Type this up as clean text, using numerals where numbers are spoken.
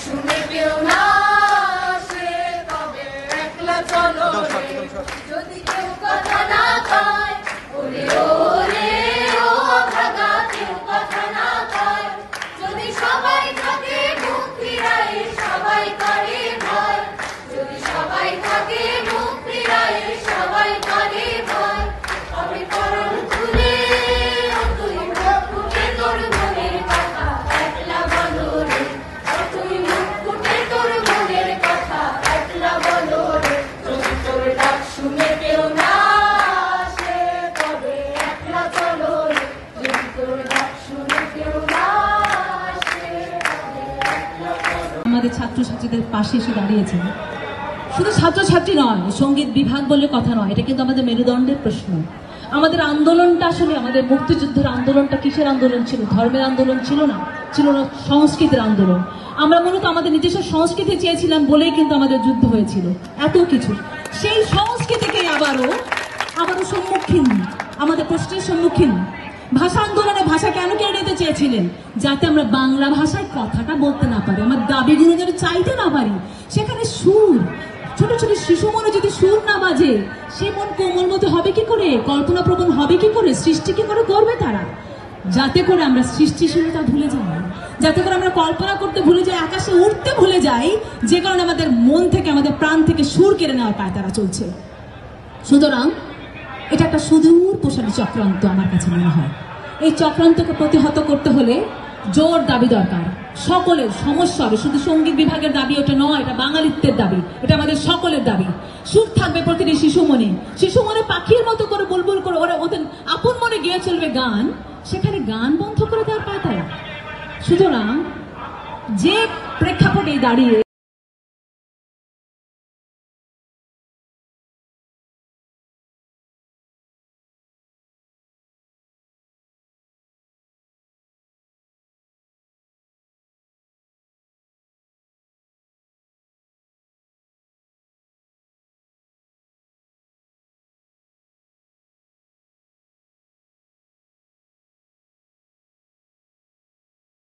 শুনে কেউ না আসে, তবে একলা চলো রে। যদি কেউ কথা না কয়, ওরে ওরে ও ভাগা, কেউ কথা না কয়। যদি সবাই থাকে মুখ ফিরায়, সবাই করে ভয়। যদি সবাই থাকে মুখ ফিরায়, সবাই করে ভয়। তবে পরম খুলে তুই মুখ ফুটে তোর মনের কথা একলা বলো রে। তুই মুখ ফুটে তোর মনের কথা একলা বলো রে। যদি তোর ডাক শুনে কেউ না আসে, তবে একলা চলো রে। যদি তোর ডাক শুনে কেউ না আসে, তবে একলা চলো। আমাদের ছাত্রছাত্রীদের পাশে এসে দাঁড়িয়েছেন। শুধু ছাত্রছাত্রী নয়, সঙ্গীত বিভাগ বলে কথা নয়, এটা কিন্তু আমাদের মেরুদণ্ডের প্রশ্ন। আমাদের আন্দোলনটা আসলে, আমাদের মুক্তিযুদ্ধের আন্দোলনটা কিসের আন্দোলন ছিল? ধর্মের আন্দোলন ছিল না, ছিল না সংস্কৃতির আন্দোলন। আমরা মূলত আমাদের নিজস্ব সংস্কৃতি চেয়েছিলাম বলেই কিন্তু আমাদের যুদ্ধ হয়েছিল, এত কিছু। সেই সংস্কৃতিকে আবারও সম্মুখীন, আমাদের প্রশ্নের সম্মুখীন। ভাষা আন্দোলনে ভাষা কেন কেড়ে নিতে চেয়েছিলেন? যাতে আমরা বাংলা ভাষায় কথাটা বলতে না পারি, আমার দাবিগুলো যেন চাইতে না পারি। সেখানে সুর, ছোট ছোট শিশু মনে যদি সুর না বাজে, সে মন কোমল মতো হবে কি করে? কল্পনা প্রবণ হবে কি করে? সৃষ্টি কি করে করবে তারা? যাতে করে আমরা সৃষ্টিশীলতা ভুলে যাই, যাতে করে আমরা কল্পনা করতে ভুলে যাই, আকাশে উঠতে ভুলে যাই, যে কারণে আমাদের মন থেকে, আমাদের প্রাণ থেকে সুর কেড়ে নেওয়ার পায় তারা চলছে। সুতরাং এটা একটা সুদূর প্রসারী চক্রান্ত আমার কাছে মনে হয়। এই চক্রান্তকে প্রতিহত করতে হলে জোর দাবি দরকার, সকলের সমস্যা হবে। শুধু সঙ্গীত বিভাগের দাবি ওটা নয়, এটা বাঙালিত্বের দাবি, এটা আমাদের সকলের দাবি। সুর থাকবে প্রতিটি শিশু মনে পাখির মতো করে বুলবুল করে ওরা ওদের আপন মনে গেয়ে চলবে গান, সেখানে গান বন্ধ করে দেওয়ার পায় তারা। সুতরাং যে প্রেক্ষাপটে দাঁড়িয়ে